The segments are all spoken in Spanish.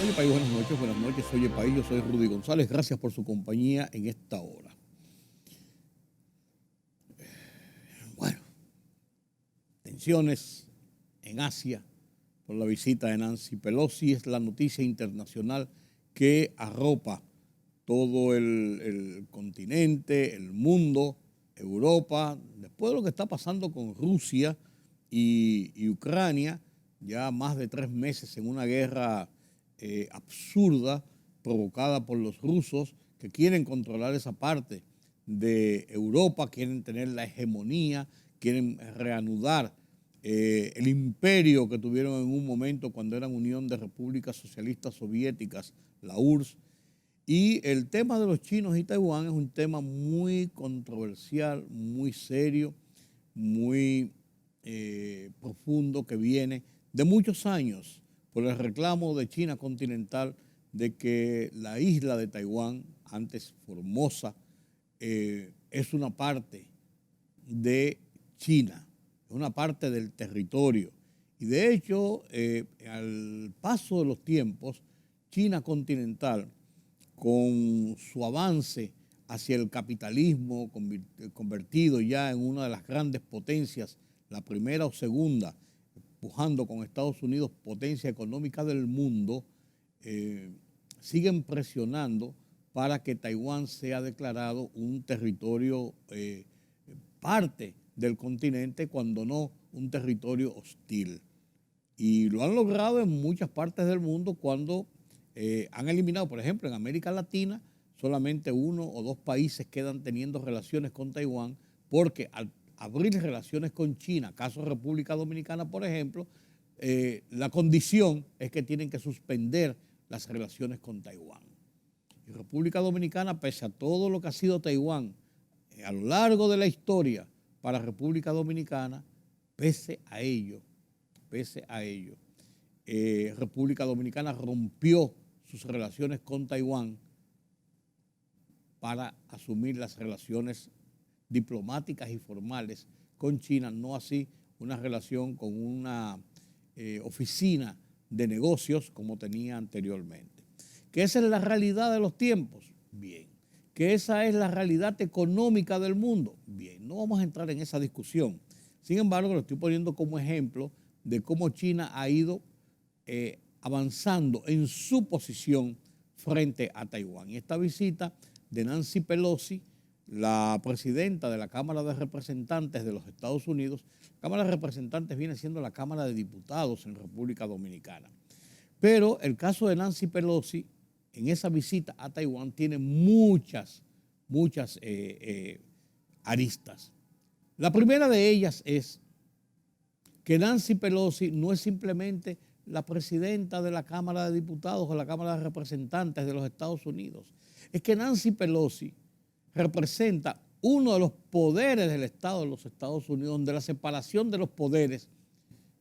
Oye, país, buenas noches, buenas noches. Oye, país, yo soy Rudy González. Gracias por su compañía en esta hora. Bueno, tensiones en Asia por la visita de Nancy Pelosi es la noticia internacional que arropa todo el continente, el mundo, Europa, después de lo que está pasando con Rusia y Ucrania, ya más de 3 meses en una guerra absurda provocada por los rusos que quieren controlar esa parte de Europa, quieren tener la hegemonía, quieren reanudar el imperio que tuvieron en un momento cuando eran Unión de Repúblicas Socialistas Soviéticas, la URSS. Y el tema de los chinos y Taiwán es un tema muy controversial, muy serio, muy profundo, que viene de muchos años por el reclamo de China continental de que la isla de Taiwán, antes Formosa, es una parte de China, es una parte del territorio. Y de hecho, al paso de los tiempos, China continental, con su avance hacia el capitalismo, convertido ya en una de las grandes potencias, la primera o segunda, pujando con Estados Unidos, potencia económica del mundo, siguen presionando para que Taiwán sea declarado un territorio parte del continente, cuando no un territorio hostil. Y lo han logrado en muchas partes del mundo cuando han eliminado, por ejemplo, en América Latina, solamente 1 o 2 países quedan teniendo relaciones con Taiwán, porque al abrir relaciones con China, caso República Dominicana, por ejemplo, la condición es que tienen que suspender las relaciones con Taiwán. Y República Dominicana, pese a todo lo que ha sido Taiwán a lo largo de la historia para República Dominicana, pese a ello, República Dominicana rompió sus relaciones con Taiwán para asumir las relaciones diplomáticas y formales con China, no así una relación con una oficina de negocios como tenía anteriormente. ¿Que esa es la realidad de los tiempos? Bien. ¿Que esa es la realidad económica del mundo? Bien, no vamos a entrar en esa discusión. Sin embargo, lo estoy poniendo como ejemplo de cómo China ha ido avanzando en su posición frente a Taiwán. Y esta visita de Nancy Pelosi, la presidenta de la Cámara de Representantes de los Estados Unidos, la Cámara de Representantes viene siendo la Cámara de Diputados en República Dominicana. Pero el caso de Nancy Pelosi, en esa visita a Taiwán, tiene muchas aristas. La primera de ellas es que Nancy Pelosi no es simplemente la presidenta de la Cámara de Diputados o la Cámara de Representantes de los Estados Unidos. Es que Nancy Pelosi representa uno de los poderes del Estado de los Estados Unidos, donde la separación de los poderes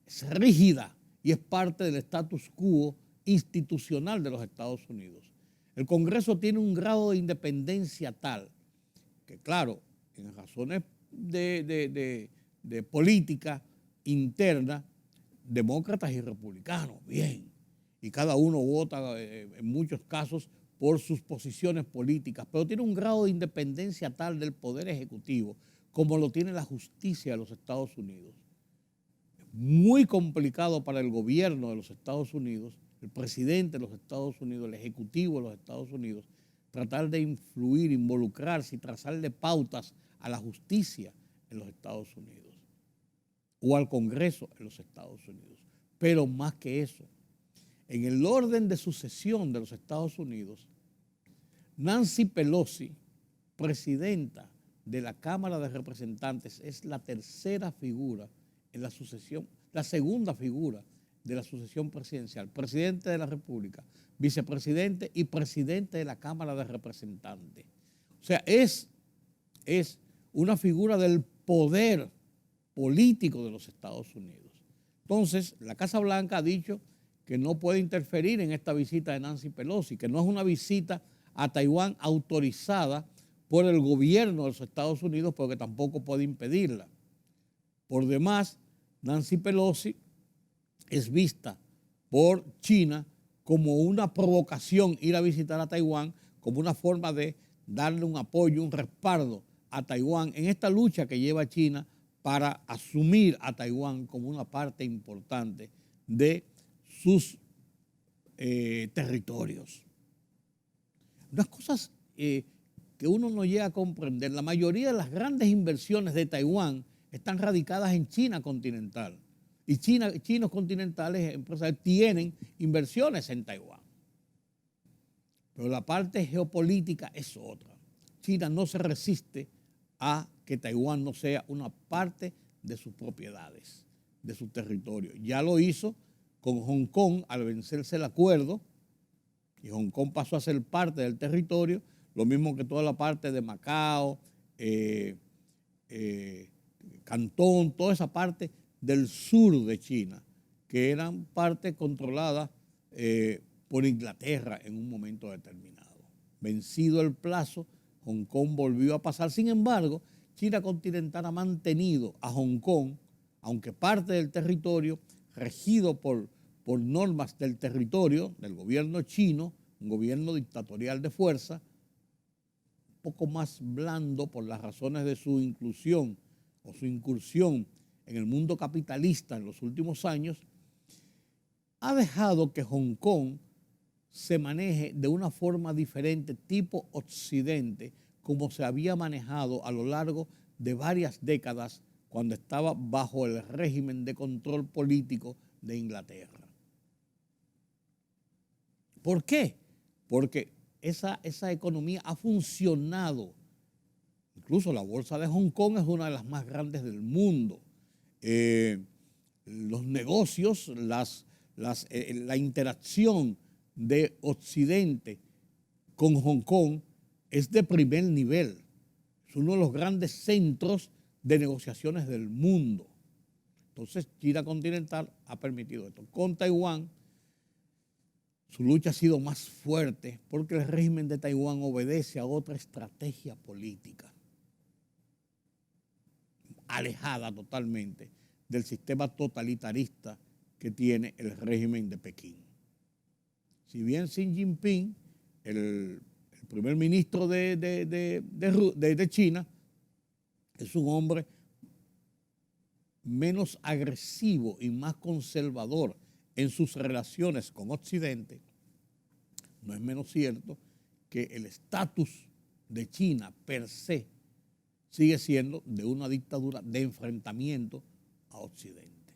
es rígida y es parte del status quo institucional de los Estados Unidos. El Congreso tiene un grado de independencia tal que, claro, en razones de política interna, demócratas y republicanos, bien, y cada uno vota en muchos casos por sus posiciones políticas, pero tiene un grado de independencia tal del poder ejecutivo como lo tiene la justicia de los Estados Unidos. Es muy complicado para el gobierno de los Estados Unidos, el presidente de los Estados Unidos, el ejecutivo de los Estados Unidos, tratar de influir, involucrarse y trazarle pautas a la justicia en los Estados Unidos o al Congreso en los Estados Unidos. Pero más que eso, en el orden de sucesión de los Estados Unidos, Nancy Pelosi, presidenta de la Cámara de Representantes, es la tercera figura en la sucesión, la segunda figura de la sucesión presidencial: presidente de la República, vicepresidente y presidente de la Cámara de Representantes. O sea, es una figura del poder político de los Estados Unidos. Entonces, la Casa Blanca ha dicho que no puede interferir en esta visita de Nancy Pelosi, que no es una visita a Taiwán autorizada por el gobierno de los Estados Unidos, porque tampoco puede impedirla. Por demás, Nancy Pelosi es vista por China como una provocación ir a visitar a Taiwán, como una forma de darle un apoyo, un respaldo a Taiwán en esta lucha que lleva China para asumir a Taiwán como una parte importante de sus territorios. Unas cosas que uno no llega a comprender. La mayoría de las grandes inversiones de Taiwán están radicadas en China continental. Y chinos continentales, empresarios, tienen inversiones en Taiwán. Pero la parte geopolítica es otra. China no se resiste a que Taiwán no sea una parte de sus propiedades, de su territorio. Ya lo hizo con Hong Kong al vencerse el acuerdo, y Hong Kong pasó a ser parte del territorio, lo mismo que toda la parte de Macao, Cantón, toda esa parte del sur de China, que eran parte controlada por Inglaterra en un momento determinado. Vencido el plazo, Hong Kong volvió a pasar. Sin embargo, China continental ha mantenido a Hong Kong, aunque parte del territorio, regido por normas del territorio, del gobierno chino, un gobierno dictatorial de fuerza, un poco más blando por las razones de su inclusión o su incursión en el mundo capitalista en los últimos años, ha dejado que Hong Kong se maneje de una forma diferente, tipo Occidente, como se había manejado a lo largo de varias décadas cuando estaba bajo el régimen de control político de Inglaterra. ¿Por qué? Porque esa economía ha funcionado. Incluso la bolsa de Hong Kong es una de las más grandes del mundo. Los negocios, la interacción de Occidente con Hong Kong es de primer nivel. Es uno de los grandes centros de negociaciones del mundo. Entonces, China continental ha permitido esto. Con Taiwán, su lucha ha sido más fuerte porque el régimen de Taiwán obedece a otra estrategia política, alejada totalmente del sistema totalitarista que tiene el régimen de Pekín. Si bien Xi Jinping, el primer ministro de China, es un hombre menos agresivo y más conservador en sus relaciones con Occidente, no es menos cierto que el estatus de China per se sigue siendo de una dictadura de enfrentamiento a Occidente.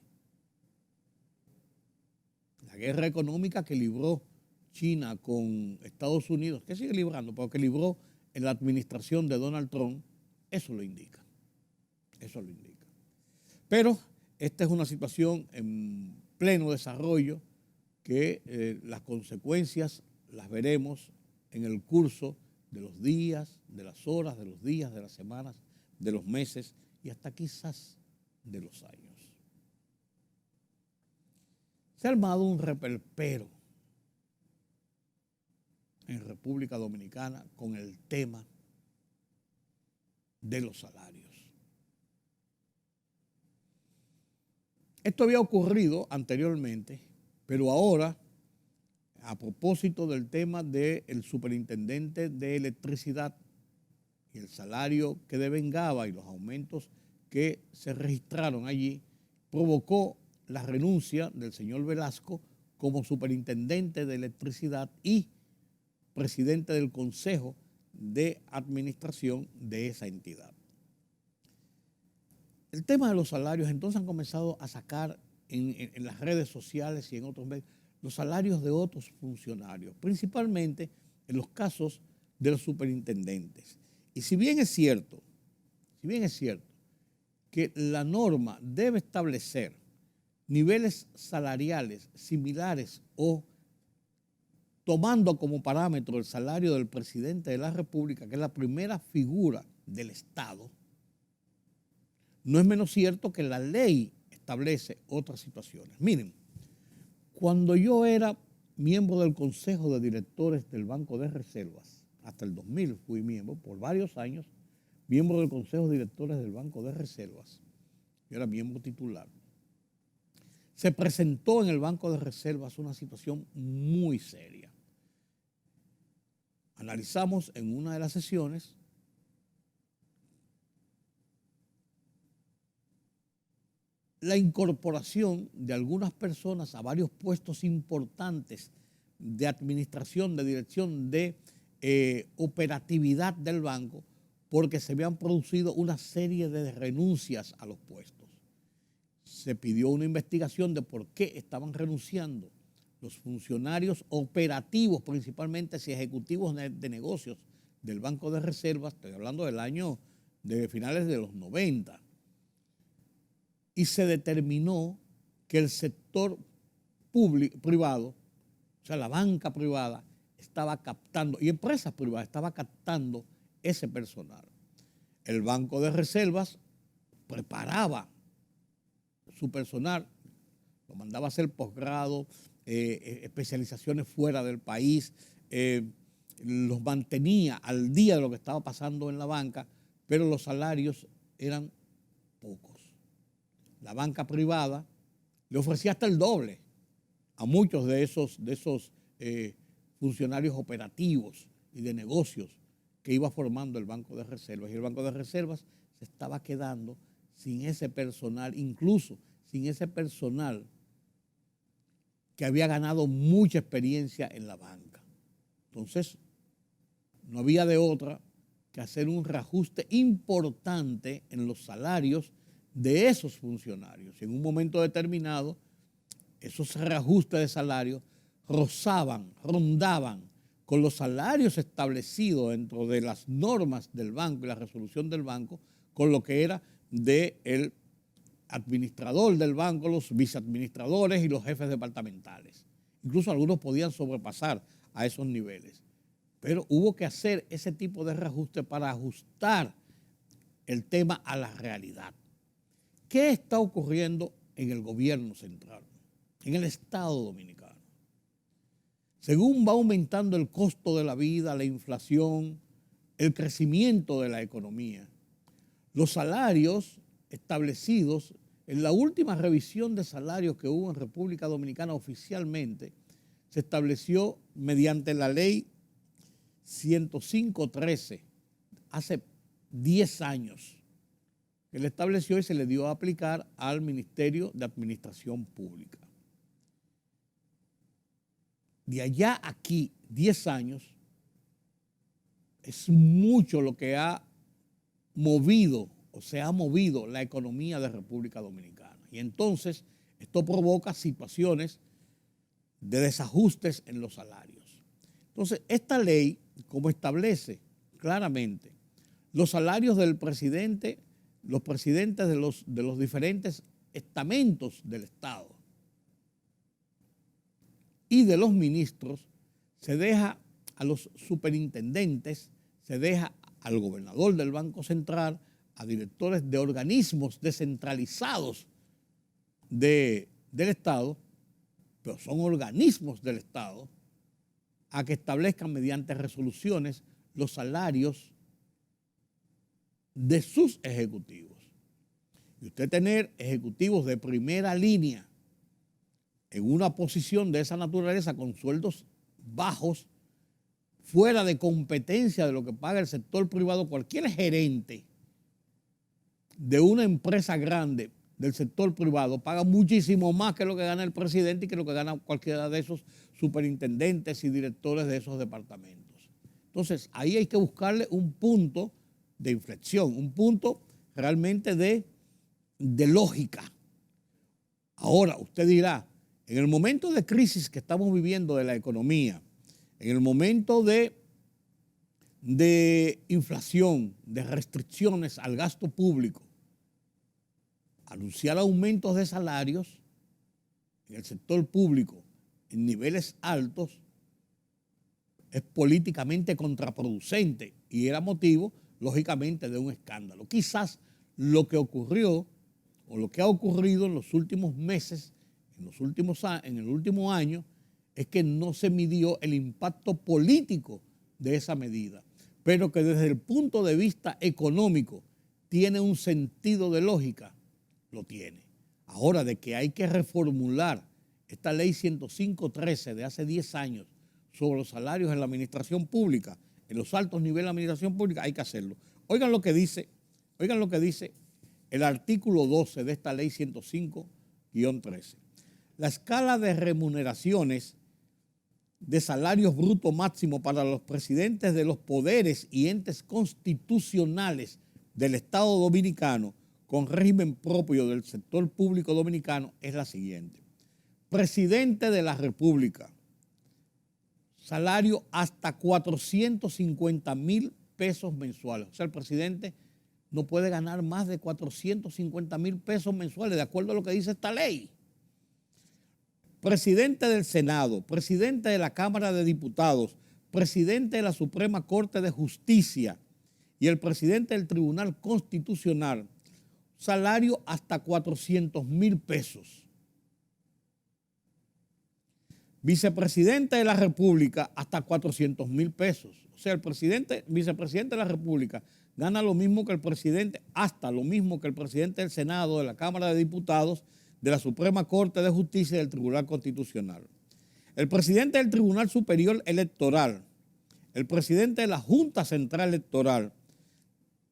La guerra económica que libró China con Estados Unidos, que sigue librando, pero que libró en la administración de Donald Trump, eso lo indica. Eso lo indica. Pero esta es una situación en pleno desarrollo que las consecuencias las veremos en el curso de los días, de las horas, de los días, de las semanas, de los meses y hasta quizás de los años. Se ha armado un reperpero en República Dominicana con el tema de los salarios. Esto había ocurrido anteriormente, pero ahora, a propósito del tema del superintendente de electricidad y el salario que devengaba y los aumentos que se registraron allí, provocó la renuncia del señor Velasco como superintendente de electricidad y presidente del Consejo de Administración de esa entidad. El tema de los salarios, entonces han comenzado a sacar en las redes sociales y en otros medios los salarios de otros funcionarios, principalmente en los casos de los superintendentes. Y si bien es cierto que la norma debe establecer niveles salariales similares o tomando como parámetro el salario del presidente de la República, que es la primera figura del Estado, no es menos cierto que la ley establece otras situaciones. Miren, cuando yo era miembro del Consejo de Directores del Banco de Reservas, hasta el 2000 fui miembro, por varios años, miembro del Consejo de Directores del Banco de Reservas, yo era miembro titular, se presentó en el Banco de Reservas una situación muy seria. Analizamos en una de las sesiones la incorporación de algunas personas a varios puestos importantes de administración, de dirección, de operatividad del banco, porque se habían producido una serie de renuncias a los puestos. Se pidió una investigación de por qué estaban renunciando los funcionarios operativos, principalmente y ejecutivos de negocios del Banco de Reservas, estoy hablando del año de finales de los 90, y se determinó que el sector privado, o sea, la banca privada, estaba captando, y empresas privadas, estaba captando ese personal. El Banco de Reservas preparaba su personal, lo mandaba a hacer posgrado, especializaciones fuera del país, los mantenía al día de lo que estaba pasando en la banca, pero los salarios eran pocos. La banca privada le ofrecía hasta el doble a muchos de esos funcionarios operativos y de negocios que iba formando el Banco de Reservas. Y el Banco de Reservas se estaba quedando sin ese personal, incluso sin ese personal que había ganado mucha experiencia en la banca. Entonces, no había de otra que hacer un reajuste importante en los salarios de esos funcionarios. Y en un momento determinado, esos reajustes de salario rondaban con los salarios establecidos dentro de las normas del banco y la resolución del banco, con lo que era del administrador del banco, los viceadministradores y los jefes departamentales. Incluso algunos podían sobrepasar a esos niveles. Pero hubo que hacer ese tipo de reajuste para ajustar el tema a la realidad. ¿Qué está ocurriendo en el gobierno central, en el Estado Dominicano? Según va aumentando el costo de la vida, la inflación, el crecimiento de la economía, los salarios establecidos en la última revisión de salarios que hubo en República Dominicana oficialmente, se estableció mediante la ley 105-13, hace 10 años, que le estableció y se le dio a aplicar al Ministerio de Administración Pública. De allá a aquí, 10 años, es mucho lo que ha movido o se ha movido la economía de República Dominicana. Y entonces esto provoca situaciones de desajustes en los salarios. Entonces, esta ley, como establece claramente los salarios del presidente, los presidentes de los diferentes estamentos del Estado y de los ministros, se deja a los superintendentes, se deja al gobernador del Banco Central, a directores de organismos descentralizados del Estado, pero son organismos del Estado, a que establezcan mediante resoluciones los salarios de sus ejecutivos. Y usted tener ejecutivos de primera línea en una posición de esa naturaleza con sueldos bajos, fuera de competencia de lo que paga el sector privado, cualquier gerente de una empresa grande del sector privado paga muchísimo más que lo que gana el presidente y que lo que gana cualquiera de esos superintendentes y directores de esos departamentos. Entonces, ahí hay que buscarle un punto de inflexión, un punto realmente de lógica. Ahora, usted dirá, en el momento de crisis que estamos viviendo de la economía, en el momento de inflación, de restricciones al gasto público, anunciar aumentos de salarios en el sector público en niveles altos es políticamente contraproducente y era motivo, lógicamente, de un escándalo. Quizás lo que ocurrió o lo que ha ocurrido en los últimos meses, en el último año, es que no se midió el impacto político de esa medida, pero que desde el punto de vista económico tiene un sentido de lógica, lo tiene. ahora de que hay que reformular esta ley 105.13 de hace 10 años sobre los salarios en la administración pública, en los altos niveles de la administración pública, hay que hacerlo. Oigan lo que dice el artículo 12 de esta ley 105-13. La escala de remuneraciones de salarios brutos máximos para los presidentes de los poderes y entes constitucionales del Estado Dominicano con régimen propio del sector público dominicano es la siguiente. Presidente de la República, salario hasta 450,000 pesos mensuales. O sea, el presidente no puede ganar más de 450,000 pesos mensuales, de acuerdo a lo que dice esta ley. Presidente del Senado, presidente de la Cámara de Diputados, presidente de la Suprema Corte de Justicia y el presidente del Tribunal Constitucional, salario hasta 400,000 pesos. Vicepresidente de la República, hasta 400,000 pesos. O sea, el vicepresidente de la República gana lo mismo que el presidente, hasta lo mismo que el presidente del Senado, de la Cámara de Diputados, de la Suprema Corte de Justicia y del Tribunal Constitucional. El presidente del Tribunal Superior Electoral, el presidente de la Junta Central Electoral,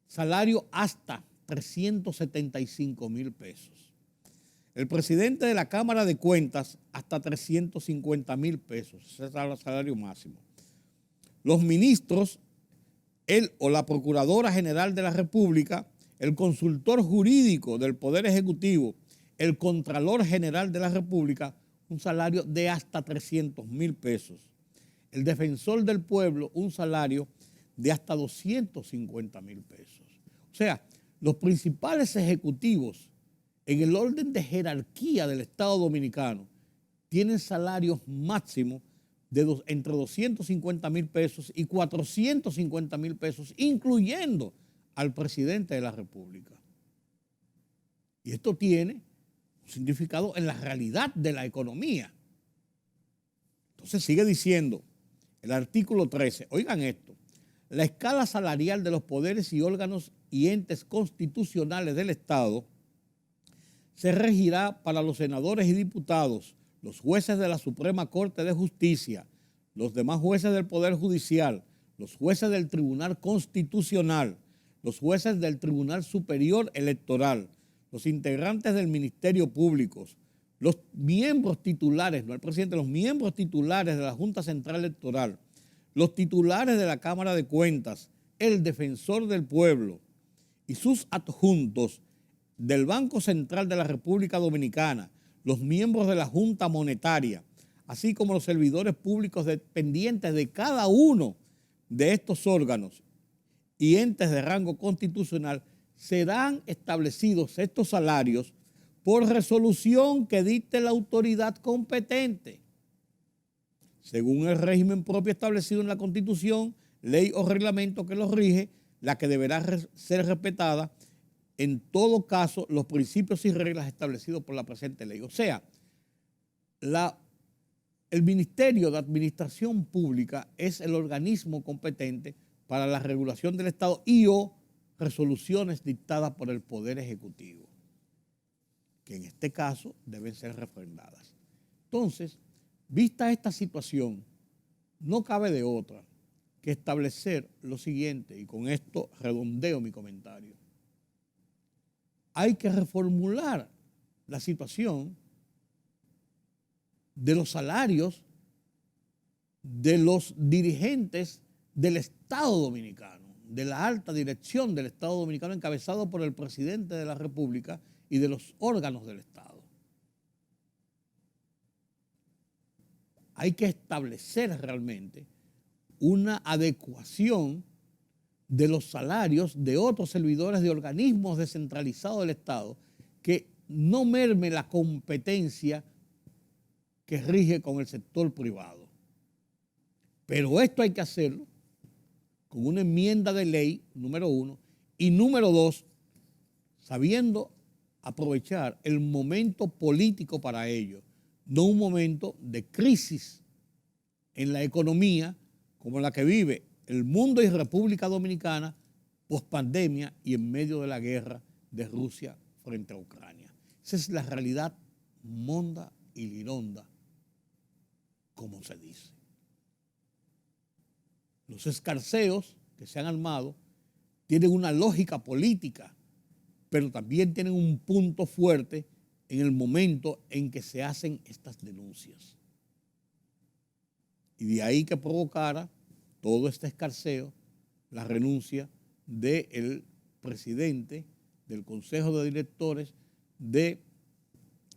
salario hasta 375,000 pesos. El presidente de la Cámara de Cuentas, hasta 350,000 pesos. Ese es el salario máximo. Los ministros, él o la Procuradora General de la República, el consultor jurídico del Poder Ejecutivo, el Contralor General de la República, un salario de hasta 300,000 pesos. El Defensor del Pueblo, un salario de hasta 250,000 pesos. O sea, los principales ejecutivos en el orden de jerarquía del Estado Dominicano tienen salarios máximos de entre 250,000 pesos y 450,000 pesos, incluyendo al presidente de la República. Y esto tiene un significado en la realidad de la economía. Entonces sigue diciendo el artículo 13, oigan esto, la escala salarial de los poderes y órganos y entes constitucionales del Estado se regirá para los senadores y diputados, los jueces de la Suprema Corte de Justicia, los demás jueces del Poder Judicial, los jueces del Tribunal Constitucional, los jueces del Tribunal Superior Electoral, los integrantes del Ministerio Público, los miembros titulares, no el presidente, los miembros titulares de la Junta Central Electoral, los titulares de la Cámara de Cuentas, el Defensor del Pueblo y sus adjuntos del Banco Central de la República Dominicana, los miembros de la Junta Monetaria, así como los servidores públicos dependientes de cada uno de estos órganos y entes de rango constitucional, serán establecidos estos salarios por resolución que dicte la autoridad competente, según el régimen propio establecido en la Constitución, ley o reglamento que los rige, la que deberá ser respetada en todo caso los principios y reglas establecidos por la presente ley. O sea, el Ministerio de Administración Pública es el organismo competente para la regulación del Estado y o resoluciones dictadas por el Poder Ejecutivo, que en este caso deben ser refrendadas. Entonces, vista esta situación, no cabe de otra que establecer lo siguiente, y con esto redondeo mi comentario. Hay que reformular la situación de los salarios de los dirigentes del Estado Dominicano, de la alta dirección del Estado Dominicano, encabezado por el presidente de la República y de los órganos del Estado. Hay que establecer realmente una adecuación de los salarios de otros servidores de organismos descentralizados del Estado que no merme la competencia que rige con el sector privado. Pero esto hay que hacerlo con una enmienda de ley, número 1, y número 2, sabiendo aprovechar el momento político para ello, no un momento de crisis en la economía como la que vive el mundo y República Dominicana pospandemia y en medio de la guerra de Rusia frente a Ucrania. Esa es la realidad monda y lironda, como se dice. Los escarceos que se han armado tienen una lógica política, pero también tienen un punto fuerte en el momento en que se hacen estas denuncias. Y de ahí que provocara todo este escarceo la renuncia del presidente del Consejo de Directores de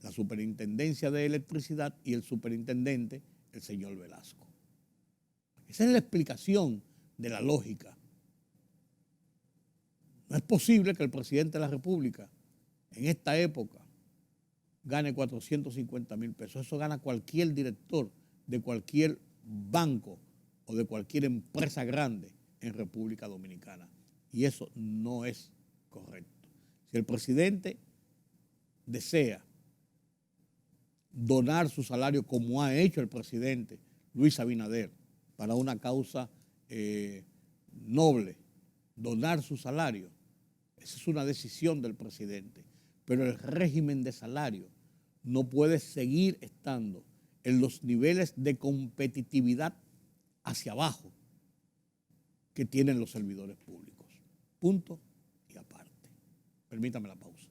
la Superintendencia de Electricidad y el superintendente, el señor Velasco. Esa es la explicación de la lógica. No es posible que el presidente de la República en esta época gane 450,000 pesos. Eso gana cualquier director de cualquier banco o de cualquier empresa grande en República Dominicana. Y eso no es correcto. Si el presidente desea donar su salario como ha hecho el presidente Luis Abinader para una causa noble, donar su salario, esa es una decisión del presidente. Pero el régimen de salario no puede seguir estando en los niveles de competitividad hacia abajo que tienen los servidores públicos. Punto y aparte. Permítame la pausa.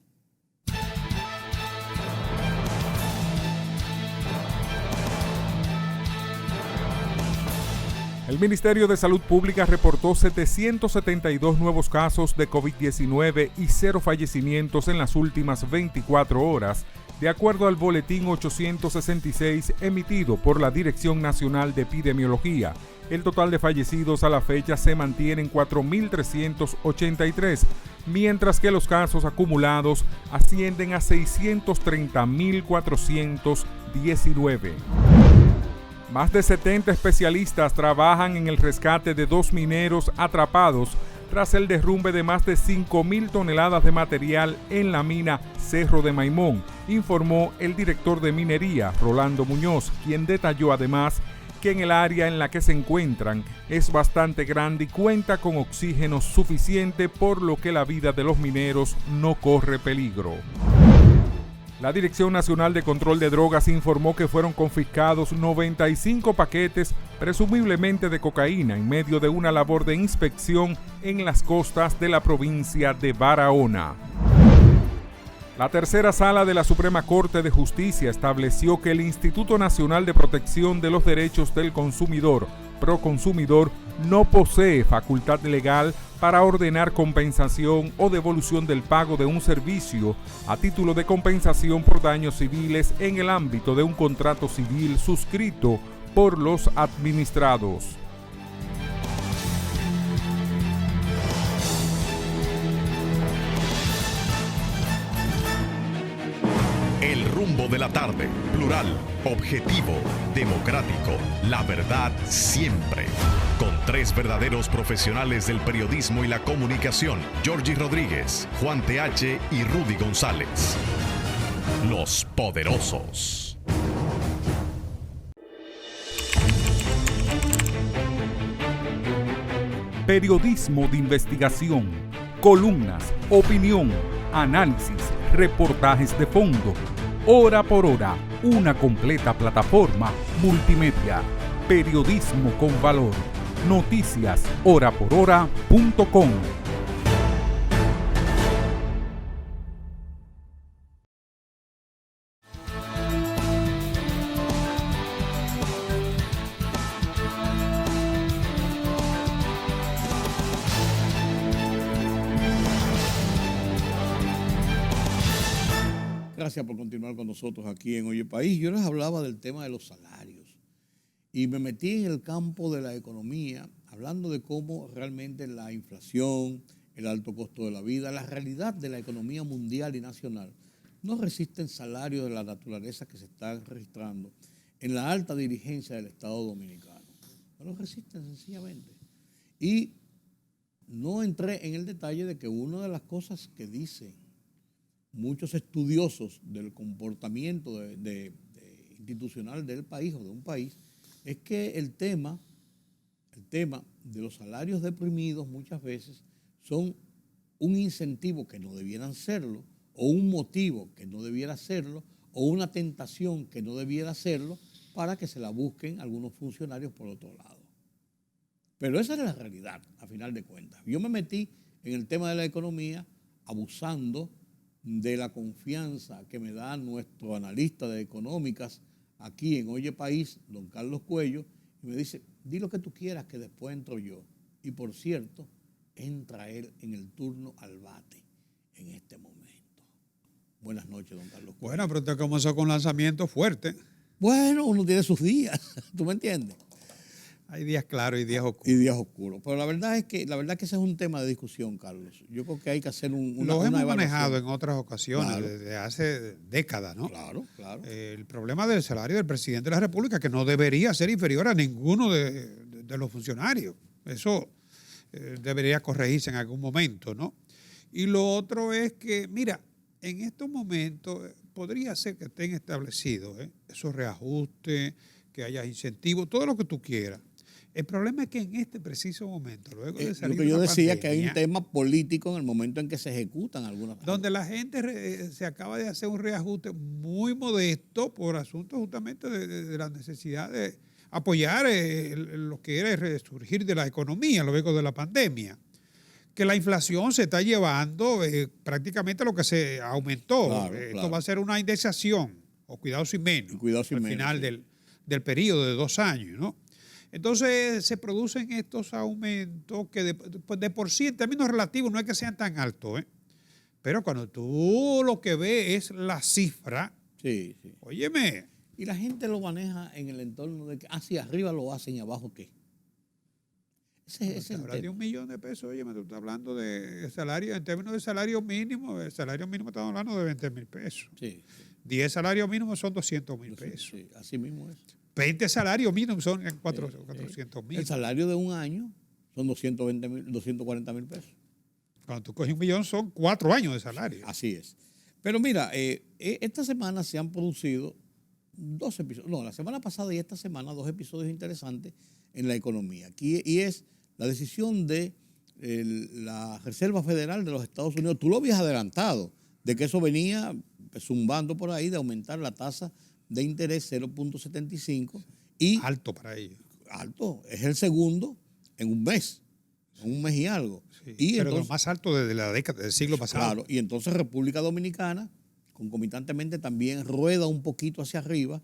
El Ministerio de Salud Pública reportó 772 nuevos casos de COVID-19 y 0 fallecimientos en las últimas 24 horas, de acuerdo al boletín 866 emitido por la Dirección Nacional de Epidemiología. El total de fallecidos a la fecha se mantiene en 4.383, mientras que los casos acumulados ascienden a 630.419. Más de 70 especialistas trabajan en el rescate de 2 mineros atrapados tras el derrumbe de más de 5.000 toneladas de material en la mina Cerro de Maimón, informó el director de minería, Rolando Muñoz, quien detalló además que en el área en la que se encuentran es bastante grande y cuenta con oxígeno suficiente, por lo que la vida de los mineros no corre peligro. La Dirección Nacional de Control de Drogas informó que fueron confiscados 95 paquetes, presumiblemente de cocaína, en medio de una labor de inspección en las costas de la provincia de Barahona. La tercera sala de la Suprema Corte de Justicia estableció que el Instituto Nacional de Protección de los Derechos del Consumidor, Proconsumidor, no posee facultad legal para ordenar compensación o devolución del pago de un servicio a título de compensación por daños civiles en el ámbito de un contrato civil suscrito por los administrados. El rumbo de la tarde, plural, objetivo, democrático, la verdad siempre. Con 3 verdaderos profesionales del periodismo y la comunicación, Georgie Rodríguez, Juan TH y Rudy González. Los Poderosos. Periodismo de investigación, columnas, opinión, análisis, reportajes de fondo. Hora por hora, una completa plataforma multimedia. Periodismo con valor. Noticias horaporhora.com. Gracias por continuar con nosotros aquí en Oye País. Yo les hablaba del tema de los salarios y me metí en el campo de la economía, hablando de cómo realmente la inflación, el alto costo de la vida, la realidad de la economía mundial y nacional no resisten salarios de la naturaleza que se están registrando en la alta dirigencia del Estado Dominicano. No lo resisten sencillamente. Y no entré en el detalle de que una de las cosas que dicen muchos estudiosos del comportamiento institucional del país o de un país es que el tema de los salarios deprimidos muchas veces son un incentivo, que no debieran serlo, o un motivo que no debiera hacerlo, o una tentación que no debiera hacerlo, para que se la busquen algunos funcionarios por otro lado. Pero esa es la realidad, a final de cuentas. Yo me metí en el tema de la economía abusando de la confianza que me da nuestro analista de económicas aquí en Oye País, don Carlos Cuello, y me dice, di lo que tú quieras que después entro yo. Y por cierto, entra él en el turno al bate en este momento. Buenas noches, don Carlos Cuello. Bueno, pero usted comenzó con lanzamiento fuerte. Bueno, uno tiene sus días, ¿tú me entiendes? Hay días claros y días oscuros. Y días oscuros. Pero la verdad es que ese es un tema de discusión, Carlos. Yo creo que hay que hacer Lo hemos evaluación. manejado en otras ocasiones, Claro. desde hace décadas, ¿no? Claro, claro. El problema del salario del presidente de la República, que no debería ser inferior a ninguno de los funcionarios. Eso debería corregirse en algún momento, ¿no? Y lo otro es que, mira, en estos momentos podría ser que estén establecidos esos reajustes, que haya incentivos, todo lo que tú quieras. El problema es que en este preciso momento, luego de salir Lo que yo de la decía, pandemia, que hay un tema político en el momento en que se ejecutan algunas cosas. donde la gente se acaba de hacer un reajuste muy modesto por asuntos justamente de la necesidad de apoyar lo que era el resurgir de la economía luego de la pandemia. Que la inflación se está llevando prácticamente lo que se aumentó. Claro, Esto claro. va a ser una indexación, o cuidado sin menos, Cuidado sin al menos, final sí. del periodo de 2 años, ¿no? Entonces se producen estos aumentos que de por sí en términos relativos no es que sean tan altos, pero cuando tú lo que ves es la cifra, Sí, sí. óyeme, Y la gente lo maneja en el entorno de que hacia arriba lo hacen y abajo qué. Ese es el hablas de tema. $1 millón, óyeme, tú estás hablando de salario, en términos de salario mínimo, el salario mínimo estamos hablando de 20,000 pesos. Sí, 10 salarios mínimos son 200,000 pesos. sí, así mismo es. 20 salarios mínimos son 400,000. El salario de un año son 240,000 pesos. Cuando tú coges $1 millón son 4 años de salario. Así es. Pero mira, esta semana se han producido 2 episodios, no, la semana pasada y esta semana 2 episodios interesantes en la economía. Y es la decisión de la Reserva Federal de los Estados Unidos. Tú lo habías adelantado, de que eso venía zumbando por ahí, de aumentar la tasa de interés 0.75 y Alto para ellos. alto, es el segundo en un mes y algo. Sí, Y pero entonces, lo más alto desde la década del siglo pasado. claro, y entonces República Dominicana concomitantemente también rueda un poquito hacia arriba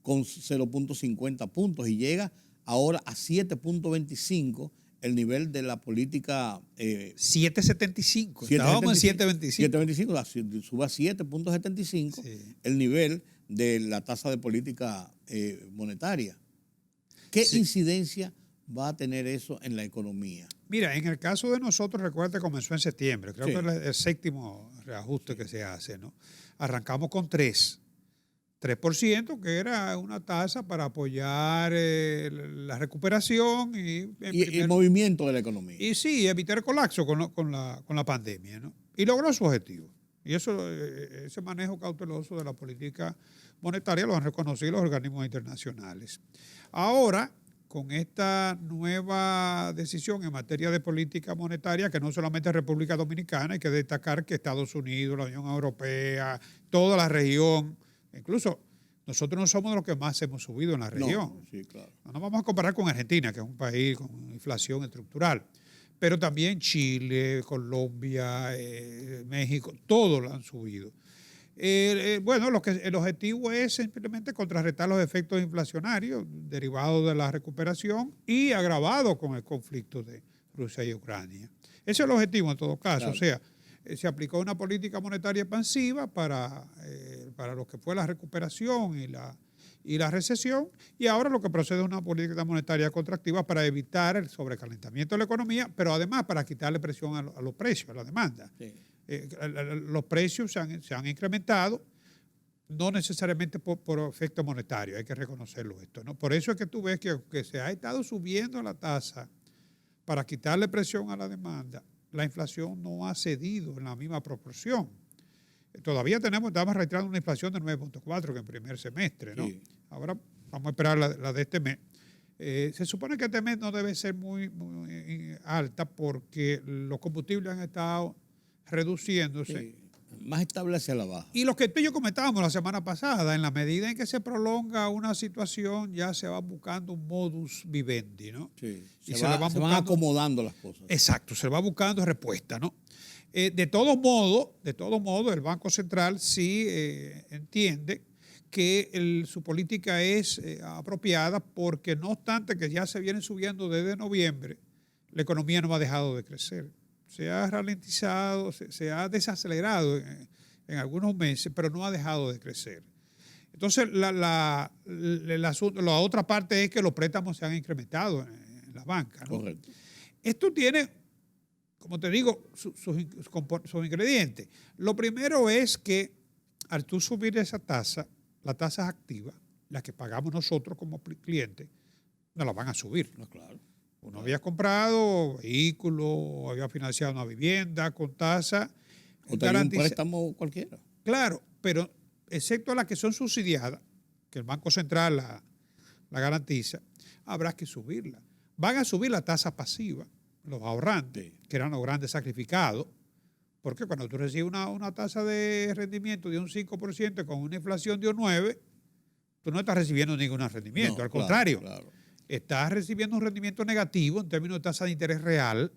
con 0.50 puntos y llega ahora a 7.25 el nivel de la política 7.75. Estábamos en 7.25. 7.25, sube a 7.75 Sí. el nivel de la tasa de política monetaria. ¿Qué incidencia va a tener eso en la economía? Mira, en el caso de nosotros, recuerda que comenzó en septiembre, creo Sí. que es el séptimo reajuste que se hace, ¿no? Arrancamos con 3%, que era una tasa para apoyar la recuperación Y el movimiento de la economía. y sí, evitar el colapso con la pandemia, ¿no? Y logró su objetivo. Y eso, ese manejo cauteloso de la política monetaria lo han reconocido los organismos internacionales. Ahora, con esta nueva decisión en materia de política monetaria, que no solamente República Dominicana, hay que destacar que Estados Unidos, la Unión Europea, toda la región, incluso nosotros no somos de los que más hemos subido en la región. No, sí, claro. No nos vamos a comparar con Argentina, que es un país con inflación estructural, pero también Chile, Colombia, México, todos lo han subido. Bueno, el objetivo es simplemente contrarrestar los efectos inflacionarios derivados de la recuperación y agravados con el conflicto de Rusia y Ucrania. Ese es el objetivo en todo caso. Claro. O sea, se aplicó una política monetaria expansiva para lo que fue la recuperación y la recesión, y ahora lo que procede es una política monetaria contractiva para evitar el sobrecalentamiento de la economía, pero además para quitarle presión a los precios, a la demanda. Sí. Los precios se han incrementado, no necesariamente por efecto monetario, hay que reconocerlo esto, ¿no? Por eso es que tú ves que se ha estado subiendo la tasa para quitarle presión a la demanda. La inflación no ha cedido en la misma proporción. Todavía estamos registrando una inflación de 9.4 que en el primer semestre, ¿no? Sí. Ahora vamos a esperar la de este mes. Se supone que este mes no debe ser muy alta porque los combustibles han estado reduciéndose Sí. Más estable hacia la baja. Y lo que tú y yo comentábamos la semana pasada, en la medida en que se prolonga una situación, ya se va buscando un modus vivendi, ¿no? Sí. Y Se van acomodando las cosas. Exacto, se va buscando respuesta, ¿no? De todo modo, el Banco Central sí entiende que su política es apropiada porque no obstante que ya se viene subiendo desde noviembre, la economía no ha dejado de crecer. Se ha ralentizado, se ha desacelerado en algunos meses, pero no ha dejado de crecer. Entonces, la otra parte es que los préstamos se han incrementado en la banca, ¿no? Correcto. Esto tiene, como te digo, sus ingredientes. Lo primero es que al tú subir esa tasa, las tasas activas, las que pagamos nosotros como clientes, no las van a subir. No, claro. Uno había comprado vehículos, había financiado una vivienda con tasa. O tenía un préstamo cualquiera. Claro, pero excepto las que son subsidiadas, que el Banco Central la garantiza, habrá que subirla. Van a subir la tasa pasiva, los ahorrantes, que eran los grandes sacrificados, porque cuando tú recibes una tasa de rendimiento de un 5% con una inflación de un 9%, tú no estás recibiendo ningún rendimiento, al contrario. Claro. Estás recibiendo un rendimiento negativo en términos de tasa de interés real,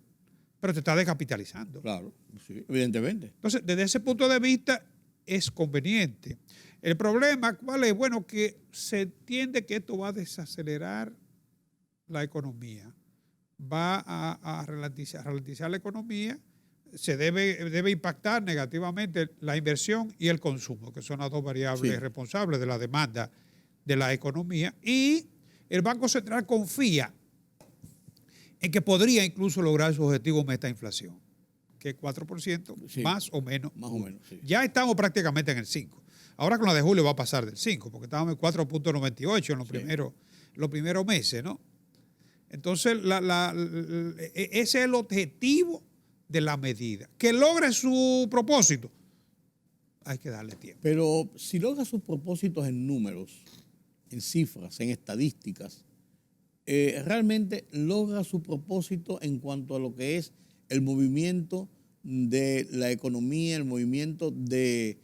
pero te estás descapitalizando. Claro, sí, evidentemente. Entonces, desde ese punto de vista, es conveniente. El problema, ¿cuál es? Bueno, que se entiende que esto va a desacelerar la economía, va a ralentizar la economía, se debe impactar negativamente la inversión y el consumo, que son las dos variables responsables de la demanda de la economía, y el Banco Central confía en que podría incluso lograr su objetivo meta inflación, que es 4%, más o menos. Más o menos, sí. Ya estamos prácticamente en el 5%. Ahora con la de julio va a pasar del 5%, porque estábamos en 4.98 en los primeros meses, ¿no? Entonces, ese es el objetivo de la medida. Que logre su propósito, hay que darle tiempo. Pero si logra sus propósitos en números, en cifras, en estadísticas, realmente logra su propósito en cuanto a lo que es el movimiento de la economía, el movimiento de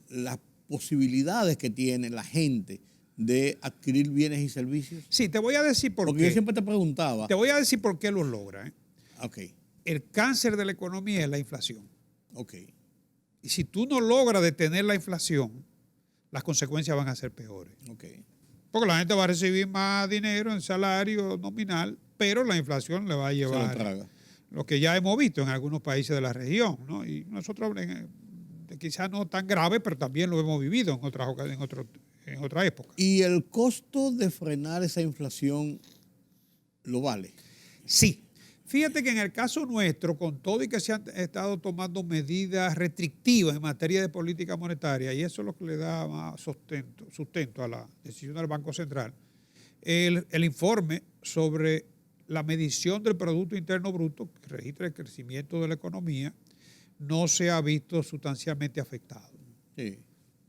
las posibilidades que tiene la gente de adquirir bienes y servicios. Sí, te voy a decir por qué. Porque yo siempre te preguntaba. Te voy a decir por qué lo logra. Ok. El cáncer de la economía es la inflación. Ok. Y si tú no logras detener la inflación, las consecuencias van a ser peores. Okay. Porque la gente va a recibir más dinero en salario nominal, pero la inflación le va a llevar lo que ya hemos visto en algunos países de la región, ¿no? Y nosotros, quizás no tan grave, pero también lo hemos vivido en otra época. ¿Y el costo de frenar esa inflación lo vale? Sí. Fíjate que en el caso nuestro, con todo y que se han estado tomando medidas restrictivas en materia de política monetaria, y eso es lo que le da más sustento a la decisión del Banco Central, el informe sobre la medición del Producto Interno Bruto, que registra el crecimiento de la economía, no se ha visto sustancialmente afectado. Sí.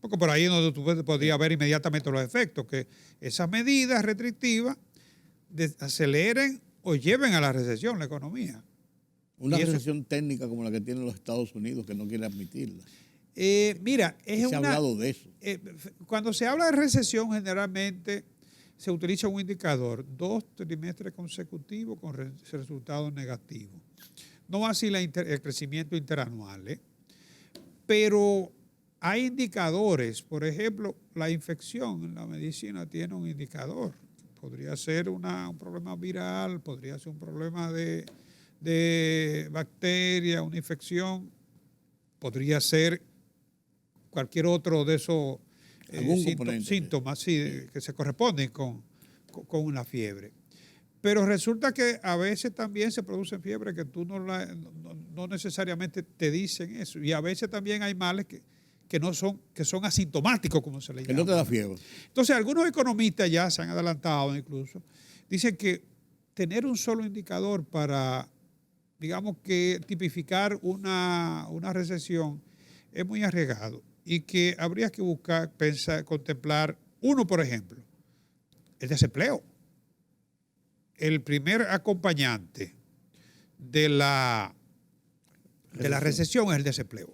Porque por ahí es donde tú podrías ver inmediatamente los efectos, que esas medidas restrictivas aceleren o lleven a la recesión la economía. Una recesión técnica como la que tienen los Estados Unidos, que no quiere admitirla. Mira, se ha hablado de eso. Cuando se habla de recesión, generalmente se utiliza un indicador, 2 trimestres consecutivos con resultados negativos. No así el crecimiento interanual, pero hay indicadores. Por ejemplo, la infección en la medicina tiene un indicador. Podría ser un problema viral, podría ser un problema de bacteria, una infección, podría ser cualquier otro de esos síntomas que se corresponden con una fiebre. Pero resulta que a veces también se producen fiebres que tú no necesariamente te dicen eso. Y a veces también hay males que son asintomáticos, como se le llama. Que no te da fiebre. Entonces, algunos economistas ya se han adelantado incluso, dicen que tener un solo indicador para, digamos que tipificar una recesión es muy arriesgado y que habría que buscar, pensar, contemplar uno, por ejemplo, el desempleo. El primer acompañante de la de la recesión es el desempleo.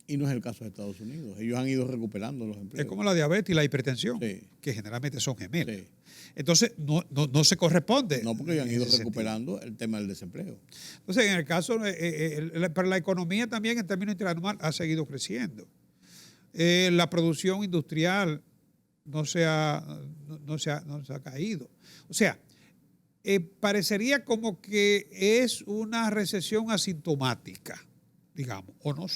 Y no es el caso de Estados Unidos. Ellos han ido recuperando los empleos. Es como la diabetes y la hipertensión, Sí. que generalmente son gemelas. Sí. Entonces, no se corresponde. No, porque ellos han ido en ese recuperando el tema del desempleo. Entonces, en el caso, pero la economía también en términos interanual ha seguido creciendo. La producción industrial no se ha caído. O sea, parecería como que es una recesión asintomática, digamos, o no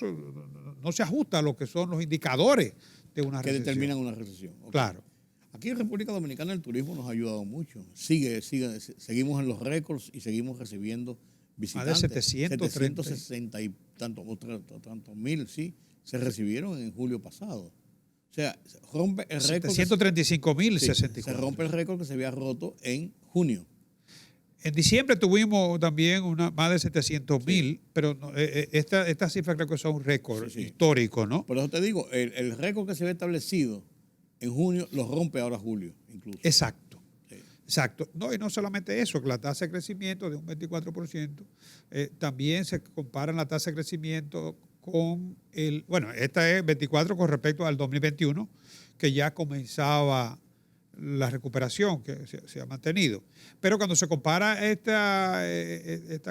se ajusta a lo que son los indicadores de una Que recesión. determinan una recesión. Okay. Claro. Aquí en República Dominicana el turismo nos ha ayudado mucho. Seguimos en los récords y seguimos recibiendo visitantes. Más de 760 y tantos mil, sí, se recibieron en julio pasado. O sea, rompe el récord. 735.064. Se rompe el récord que se había roto en junio. En diciembre tuvimos también más de 700.000, sí. Pero esta cifra creo que es un récord histórico, ¿no? Por eso te digo, el récord que se había establecido en junio lo rompe ahora julio, incluso. Exacto. Sí. Exacto. No, y no solamente eso, que la tasa de crecimiento de un 24%, también se compara la tasa de crecimiento con esta es 24 con respecto al 2021, que ya comenzaba la recuperación que se ha mantenido. Pero cuando se compara esta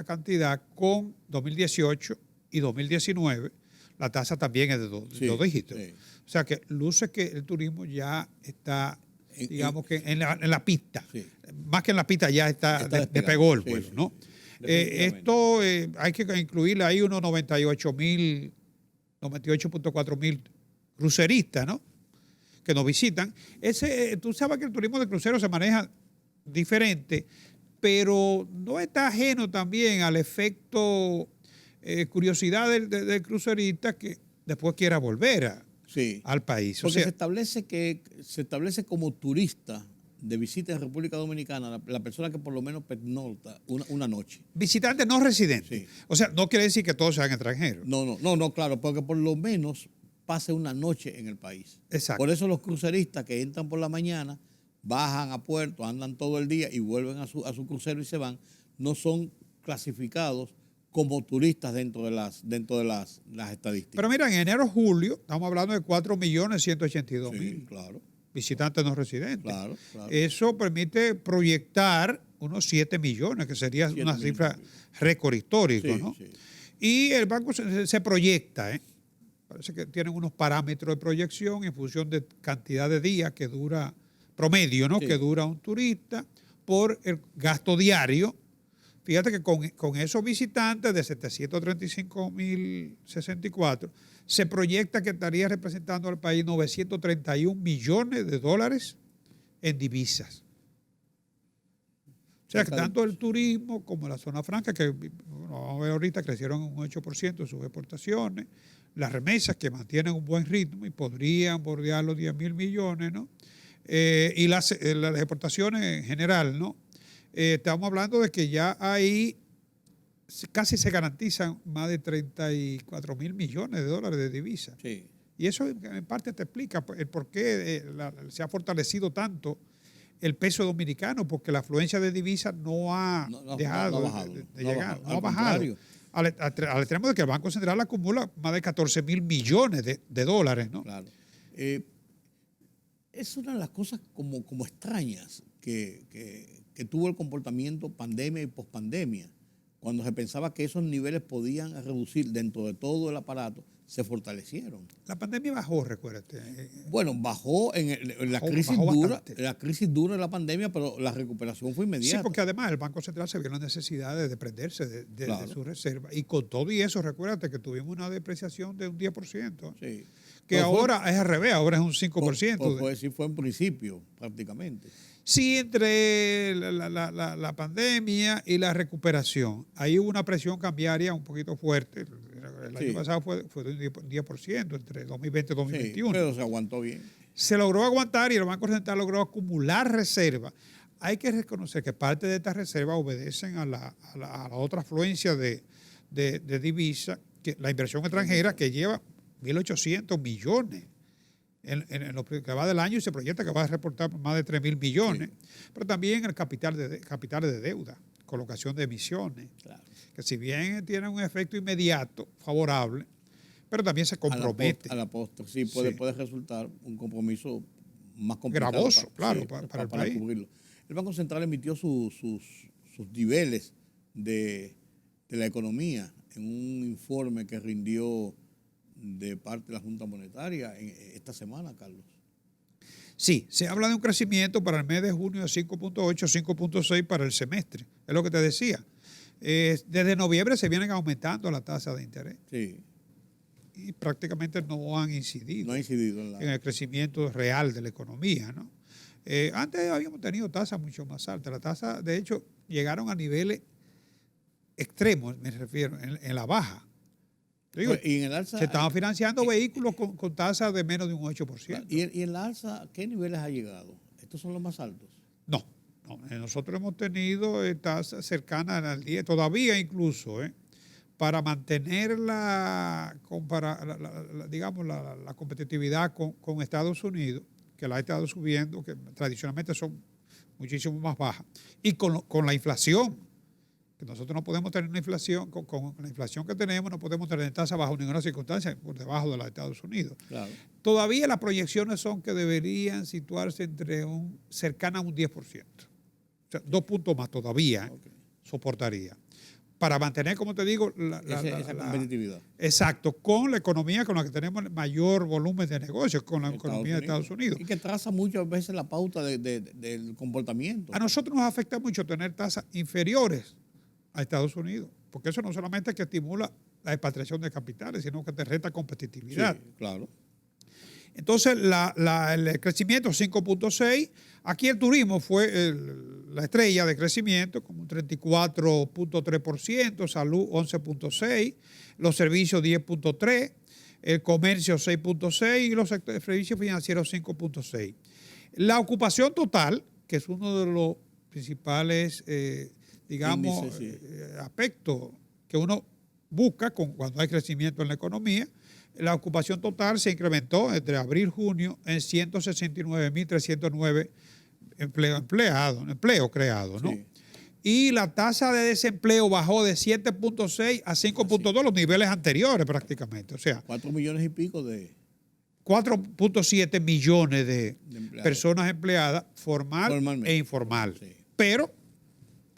cantidad con 2018 y 2019, la tasa también es de dos dígitos. Sí. O sea que luce que el turismo ya está, digamos que en la pista. Sí. Más que en la pista ya despegó el vuelo, ¿no? Esto hay que incluirle ahí unos 98.4 mil cruceristas, ¿no? Que nos visitan. Tú sabes que el turismo de crucero se maneja diferente, pero no está ajeno también al efecto curiosidad del crucerista que después quiera volver al país. Porque se establece como turista de visita en República Dominicana la persona que por lo menos pernocta una noche. Visitante no residente. Sí. O sea, no quiere decir que todos sean extranjeros. No, claro, porque por lo menos pase una noche en el país. Exacto. Por eso los cruceristas que entran por la mañana, bajan a puerto, andan todo el día y vuelven a su crucero y se van, no son clasificados como turistas dentro de las estadísticas. Pero mira, en enero-julio estamos hablando de 4.182.000 claro. Visitantes no residentes. Claro. Eso permite proyectar unos 7 millones, que sería una cifra récord histórico, ¿no? Sí. Y el banco se proyecta, Parece que tienen unos parámetros de proyección en función de cantidad de días que dura, promedio, ¿no? Sí. Que dura un turista por el gasto diario. Fíjate que con esos visitantes de 735.064 se proyecta que estaría representando al país 931 millones de dólares en divisas. O sea, que tanto el turismo como la zona franca, que vamos a ver ahorita, crecieron un 8% en sus exportaciones, las remesas que mantienen un buen ritmo y podrían bordear los 10.000 millones, ¿no? Y las exportaciones en general, ¿no? Estamos hablando de que ya ahí casi se garantizan más de 34.000 millones de dólares de divisas. Sí. Y eso en parte te explica el por qué se ha fortalecido tanto el peso dominicano, porque la afluencia de divisas no ha dejado de llegar. No ha bajado. Al extremo de que el Banco Central acumula más de 14.000 millones de dólares, ¿no? Claro. Es una de las cosas como extrañas que tuvo el comportamiento pandemia y pospandemia. Cuando se pensaba que esos niveles podían reducir dentro de todo el aparato, se fortalecieron. La pandemia bajó, recuérdate. Bueno, bajó en la crisis dura. La crisis dura de la pandemia, pero la recuperación fue inmediata. Sí, porque además el Banco Central se vio la necesidad de desprenderse de su reserva. Y con todo y eso, recuérdate que tuvimos una depreciación de un 10%. Sí. Que pero ahora es al revés, ahora es un 5%. Puede decir, fue en principio, prácticamente. Sí, entre la pandemia y la recuperación. Ahí hubo una presión cambiaria un poquito fuerte. El año pasado fue de un 10% entre 2020 y 2021. Sí, pero se aguantó bien. Se logró aguantar y el Banco Central logró acumular reservas. Hay que reconocer que parte de estas reservas obedecen a la otra afluencia de divisas, la inversión extranjera, que lleva 1.800 millones en lo que va del año y se proyecta que va a reportar más de 3.000 millones. Sí. Pero también el capitales de deuda, colocación de emisiones, Claro. que si bien tiene un efecto inmediato favorable, pero también se compromete. A la postre, sí, puede resultar un compromiso más complicado. Gravoso, claro, para el país. Cubrirlo. El Banco Central emitió sus niveles de la economía en un informe que rindió de parte de la Junta Monetaria esta semana, Carlos. Sí, se habla de un crecimiento para el mes de junio de 5.8, 5.6 para el semestre. Es lo que te decía. Desde noviembre se vienen aumentando las tasas de interés. Sí. Y prácticamente no han incidido. No ha incidido en el crecimiento real de la economía, ¿no? Antes habíamos tenido tasas mucho más altas. Las tasas, de hecho, llegaron a niveles extremos, me refiero, en la baja. Digo, y en el alza, se estaban financiando vehículos con tasas de menos de un 8%. ¿Y en la alza qué niveles ha llegado? ¿Estos son los más altos? No. Nosotros hemos tenido tasas cercanas al 10, todavía incluso, para mantener la competitividad con Estados Unidos, que la ha estado subiendo, que tradicionalmente son muchísimo más bajas, y con la inflación, que nosotros no podemos tener una inflación, con la inflación que tenemos, no podemos tener tasa bajo ninguna circunstancia por debajo de la de Estados Unidos. Claro. Todavía las proyecciones son que deberían situarse cercana a un 10%. O sea, 2 puntos más todavía soportaría. Para mantener, como te digo, esa competitividad. Exacto, con la economía con la que tenemos el mayor volumen de negocios, con la economía de Estados Unidos. Y que traza muchas veces la pauta del comportamiento. A nosotros nos afecta mucho tener tasas inferiores a Estados Unidos, porque eso no solamente es que estimula la expatriación de capitales, sino que te resta competitividad. Sí, claro. Entonces, el crecimiento 5.6, aquí el turismo fue la estrella de crecimiento, como un 34.3%, salud 11.6%, los servicios 10.3%, el comercio 6.6% y los servicios financieros 5.6%. La ocupación total, que es uno de los principales, aspectos que uno busca cuando hay crecimiento en la economía, la ocupación total se incrementó entre abril y junio en 169.309 empleos creados, ¿no? Sí. Y la tasa de desempleo bajó de 7.6 a 5.2, los niveles anteriores prácticamente. O sea, 4 millones y pico de... 4.7 millones de personas empleadas, formal e informal. Sí. Pero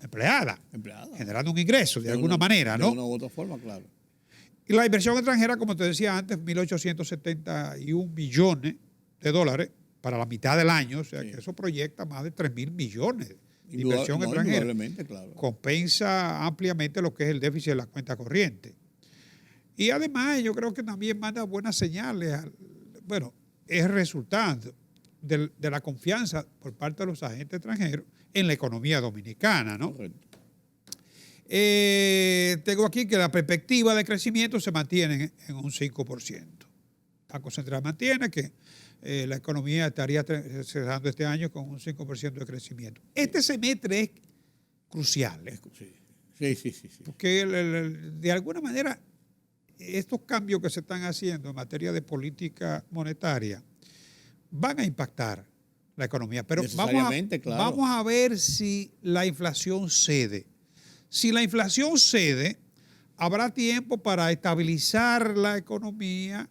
empleadas, generando un ingreso de alguna manera, ¿no? De una u otra forma, claro. Y la inversión extranjera, como te decía antes, 1.871 millones de dólares para la mitad del año, o sea que eso proyecta más de 3.000 millones de inversión extranjera. Claro. Compensa ampliamente lo que es el déficit de la cuenta corriente. Y además yo creo que también manda buenas señales, es resultado de la confianza por parte de los agentes extranjeros en la economía dominicana, ¿no? Correcto. Tengo aquí que la perspectiva de crecimiento se mantiene en un 5%. El Banco Central mantiene que la economía estaría cerrando este año con un 5% de crecimiento. Este semestre es crucial. Sí. Porque de alguna manera estos cambios que se están haciendo en materia de política monetaria van a impactar la economía. Pero vamos a ver si la inflación cede. Si la inflación cede, habrá tiempo para estabilizar la economía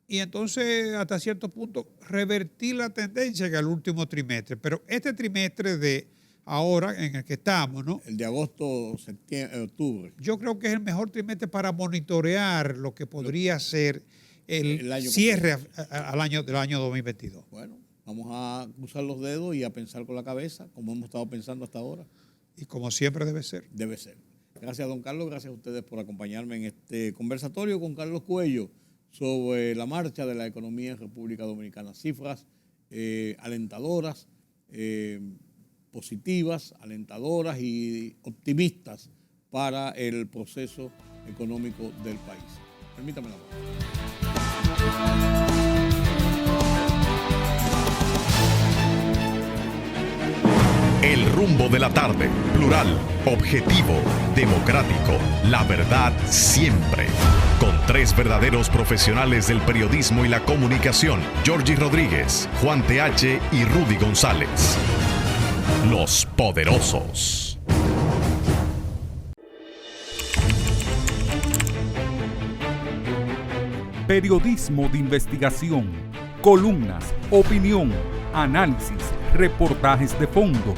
y entonces hasta cierto punto revertir la tendencia que el último trimestre. Pero este trimestre de ahora en el que estamos, ¿no? El de agosto, septiembre, octubre. Yo creo que es el mejor trimestre para monitorear lo que podría ser el cierre del año 2022. Bueno, vamos a cruzar los dedos y a pensar con la cabeza, como hemos estado pensando hasta ahora. Y como siempre debe ser. Debe ser. Gracias, don Carlos. Gracias a ustedes por acompañarme en este conversatorio con Carlos Cuello sobre la marcha de la economía en República Dominicana. Cifras alentadoras, positivas, alentadoras y optimistas para el proceso económico del país. Permítame la voz. El rumbo de la tarde, plural, objetivo, democrático, la verdad siempre. Con 3 verdaderos profesionales del periodismo y la comunicación, Georgie Rodríguez, Juan TH y Rudy González. Los Poderosos. periodismo de investigación, columnas, opinión, análisis, reportajes de fondo.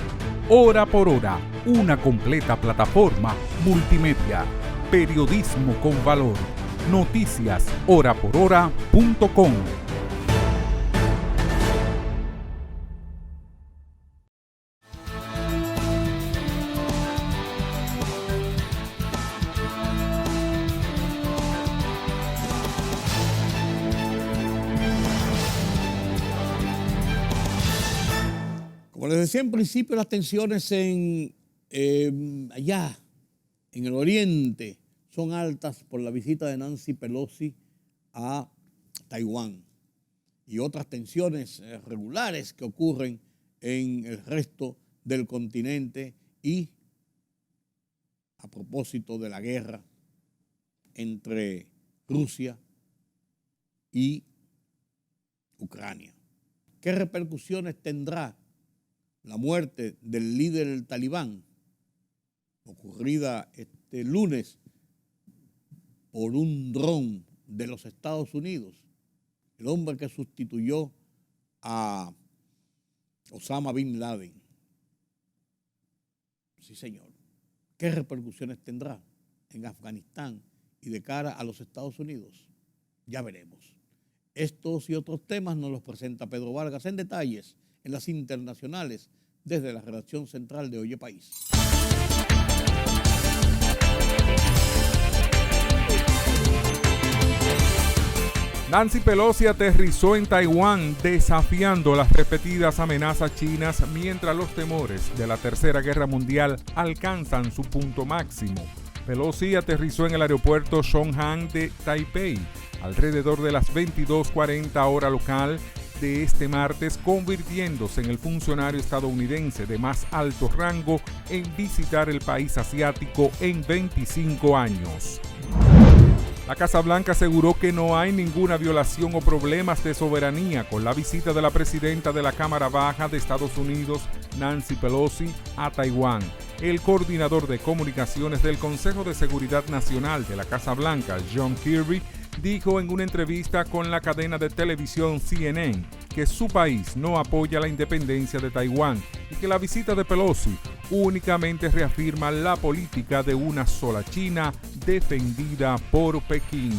Hora por hora, una completa plataforma multimedia. Periodismo con valor. Noticias horaporhora.com. Como les decía en principio, las tensiones allá, en el oriente, son altas por la visita de Nancy Pelosi a Taiwán y otras tensiones regulares que ocurren en el resto del continente y a propósito de la guerra entre Rusia y Ucrania. ¿Qué repercusiones tendrá la muerte del líder del Talibán, ocurrida este lunes por un dron de los Estados Unidos, el hombre que sustituyó a Osama Bin Laden? Sí, señor. ¿Qué repercusiones tendrá en Afganistán y de cara a los Estados Unidos? Ya veremos. Estos y otros temas nos los presenta Pedro Vargas en detalles en las internacionales desde la redacción central de Oye País. Nancy Pelosi aterrizó en Taiwán desafiando las repetidas amenazas chinas mientras los temores de la Tercera Guerra Mundial alcanzan su punto máximo. Pelosi aterrizó en el aeropuerto Zhonghang de Taipei alrededor de las 22:40 hora local de este martes, convirtiéndose en el funcionario estadounidense de más alto rango en visitar el país asiático en 25 años. La Casa Blanca aseguró que no hay ninguna violación o problemas de soberanía con la visita de la presidenta de la Cámara Baja de Estados Unidos, Nancy Pelosi, a Taiwán. El coordinador de comunicaciones del Consejo de Seguridad Nacional de la Casa Blanca, John Kirby, dijo en una entrevista con la cadena de televisión CNN que su país no apoya la independencia de Taiwán y que la visita de Pelosi únicamente reafirma la política de una sola China defendida por Pekín.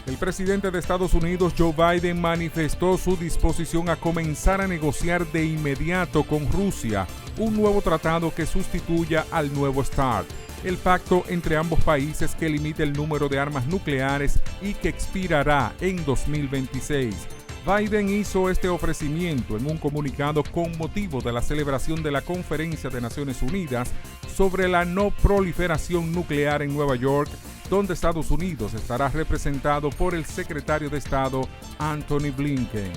El presidente de Estados Unidos, Joe Biden, manifestó su disposición a comenzar a negociar de inmediato con Rusia un nuevo tratado que sustituya al nuevo START, el pacto entre ambos países que limita el número de armas nucleares y que expirará en 2026. Biden hizo este ofrecimiento en un comunicado con motivo de la celebración de la Conferencia de Naciones Unidas sobre la no proliferación nuclear en Nueva York, donde Estados Unidos estará representado por el secretario de Estado Antony Blinken.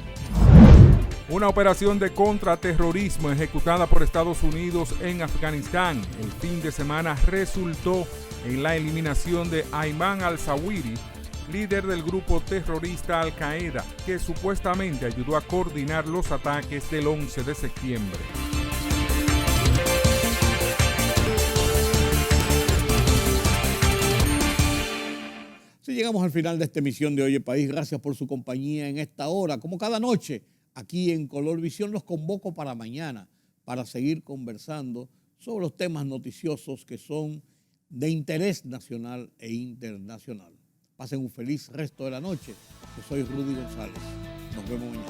Una operación de contraterrorismo ejecutada por Estados Unidos en Afganistán el fin de semana resultó en la eliminación de Ayman al-Zawahiri, líder del grupo terrorista Al-Qaeda, que supuestamente ayudó a coordinar los ataques del 11 de septiembre. Si llegamos al final de esta emisión de Oye País, gracias por su compañía en esta hora. Como cada noche, aquí en Color Visión los convoco para mañana para seguir conversando sobre los temas noticiosos que son de interés nacional e internacional. Pasen un feliz resto de la noche. Yo soy Rudy González. Nos vemos mañana.